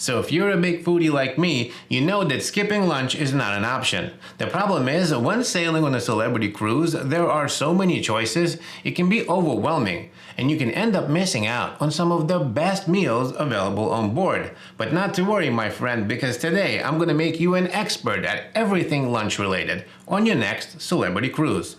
So if you're a big foodie like me, you know that skipping lunch is not an option. The problem is, when sailing on a celebrity cruise, there are so many choices, it can be overwhelming, and you can end up missing out on some of the best meals available on board. But not to worry, my friend, because today I'm gonna make you an expert at everything lunch related on your next celebrity cruise.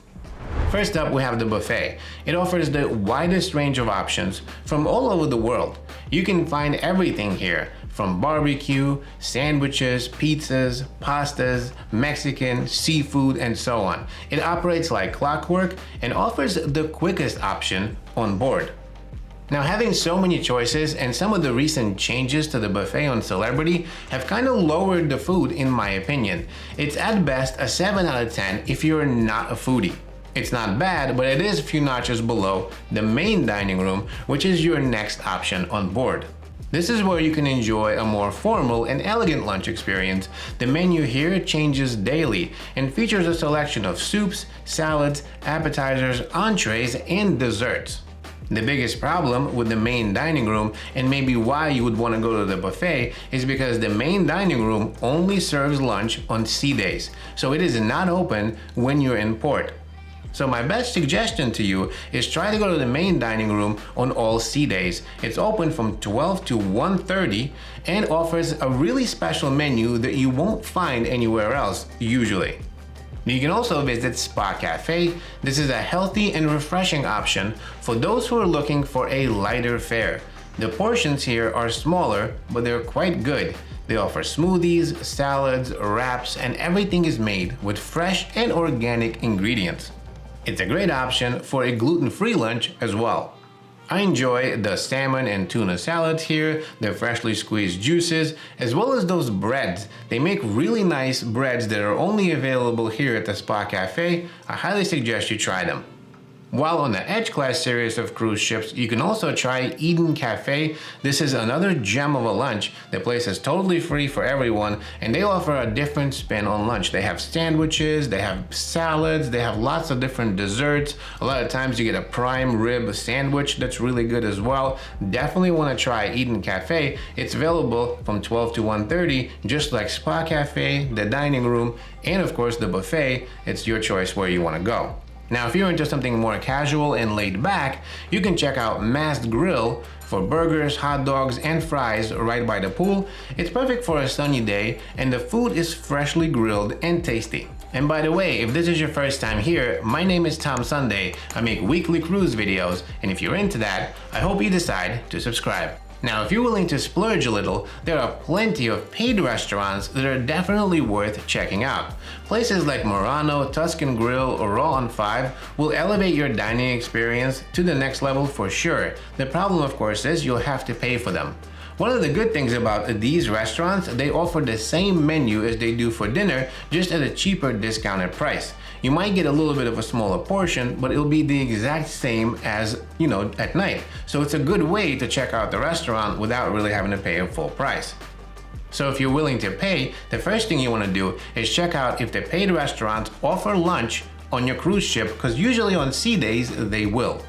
First up, we have the buffet. It offers the widest range of options from all over the world. You can find everything here, from barbecue, sandwiches, pizzas, pastas, Mexican, seafood, and so on. It operates like clockwork and offers the quickest option on board. Now, having so many choices and some of the recent changes to the buffet on Celebrity have kind of lowered the food, in my opinion. It's at best a 7 out of 10 if you're not a foodie. It's not bad, but it is a few notches below the main dining room, which is your next option on board. This is where you can enjoy a more formal and elegant lunch experience. The menu here changes daily and features a selection of soups, salads, appetizers, entrees, and desserts. The biggest problem with the main dining room, and maybe why you would want to go to the buffet, is because the main dining room only serves lunch on sea days, so it is not open when you're in port. So my best suggestion to you is try to go to the main dining room on all sea days. It's open from 12 to 1:30 and offers a really special menu that you won't find anywhere else usually. You can also visit Spa Café. This is a healthy and refreshing option for those who are looking for a lighter fare. The portions here are smaller, but they're quite good. They offer smoothies, salads, wraps, and everything is made with fresh and organic ingredients. It's a great option for a gluten-free lunch as well. I enjoy the salmon and tuna salads here, the freshly squeezed juices, as well as those breads. They make really nice breads that are only available here at the Spa Cafe. I highly suggest you try them. While on the Edge Class series of cruise ships, you can also try Eden Café. This is another gem of a lunch. The place is totally free for everyone, and they offer a different spin on lunch. They have sandwiches, they have salads, they have lots of different desserts. A lot of times you get a prime rib sandwich that's really good as well. Definitely want to try Eden Café. It's available from 12 to 1:30, just like Spa Cafe, the dining room, and of course the buffet. It's your choice where you want to go. Now, if you're into something more casual and laid back, you can check out Mast Grill for burgers, hot dogs, and fries right by the pool. It's perfect for a sunny day, and the food is freshly grilled and tasty. And by the way, if this is your first time here, my name is Tom Sunday. I make weekly cruise videos, and if you're into that, I hope you decide to subscribe. Now, if you're willing to splurge a little, there are plenty of paid restaurants that are definitely worth checking out. Places like Murano, Tuscan Grill, or Raw on 5 will elevate your dining experience to the next level for sure. The problem, of course, is you'll have to pay for them. One of the good things about these restaurants, they offer the same menu as they do for dinner, just at a cheaper discounted price. You might get a little bit of a smaller portion, but it'll be the exact same as, at night. So it's a good way to check out the restaurant without really having to pay a full price. So if you're willing to pay, the first thing you want to do is check out if the paid restaurants offer lunch on your cruise ship, because usually on sea days they will.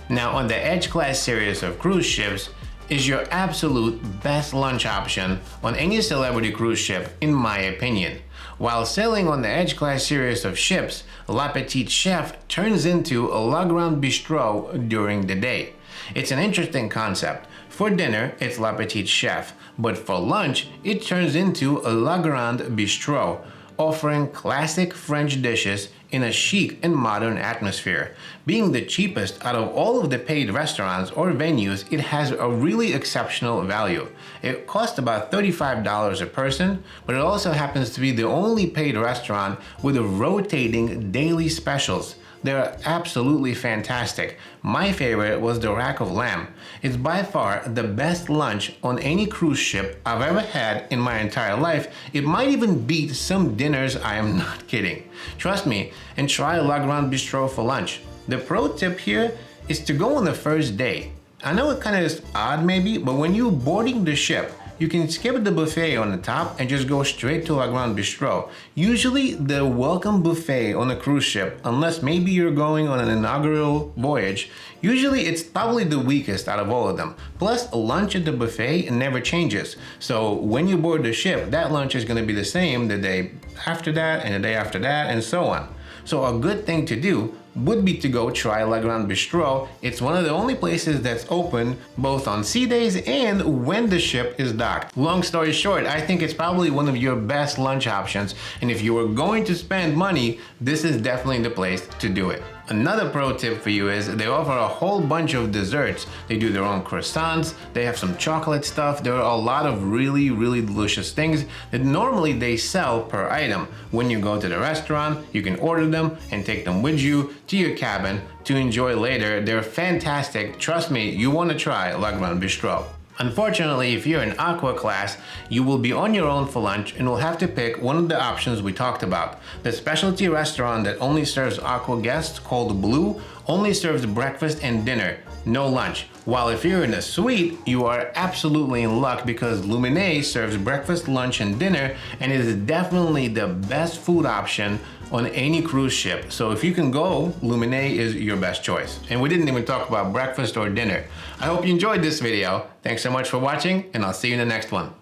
Now, on the Edge Class series of cruise ships is your absolute best lunch option on any celebrity cruise ship, in my opinion. While sailing on the Edge Class series of ships, La Petite Chef turns into a Grand Bistro during the day. It's an interesting concept. For dinner, it's La Petite Chef, but for lunch, it turns into a Grand Bistro, offering classic French dishes in a chic and modern atmosphere. Being the cheapest out of all of the paid restaurants or venues, it has a really exceptional value. It costs about $35 a person, but it also happens to be the only paid restaurant with rotating daily specials. They're absolutely fantastic. My favorite was the rack of lamb. It's by far the best lunch on any cruise ship I've ever had in my entire life. It might even beat some dinners, I am not kidding. Trust me, and try La Grand Bistro for lunch. The pro tip here is to go on the first day. I know it kind of is odd maybe, but when you're boarding the ship, you can skip the buffet on the top and just go straight to Grand Bistro. Usually the welcome buffet on a cruise ship, unless maybe you're going on an inaugural voyage, usually it's probably the weakest out of all of them. Plus, lunch at the buffet never changes. So when you board the ship, that lunch is going to be the same the day after that and the day after that and so on. So a good thing to do would be to go try La Grand Bistro. It's one of the only places that's open both on sea days and when the ship is docked. Long story short, I think it's probably one of your best lunch options, and if you were going to spend money, this is definitely the place to do it. Another pro tip for you is they offer a whole bunch of desserts. They do their own croissants, they have some chocolate stuff, there are a lot of really delicious things that normally they sell per item. When you go to the restaurant, you can order them and take them with you to your cabin to enjoy later. They're fantastic. Trust me, you want to try La Grand Bistro. Unfortunately, if you're in Aqua class, you will be on your own for lunch and will have to pick one of the options we talked about. The specialty restaurant that only serves Aqua guests, called Blu, only serves breakfast and dinner, no lunch. While if you're in a suite, you are absolutely in luck because Luminae serves breakfast, lunch, and dinner, and it is definitely the best food option on any cruise ship. So if you can go, Luminae is your best choice. And we didn't even talk about breakfast or dinner. I hope you enjoyed this video. Thanks so much for watching, and I'll see you in the next one.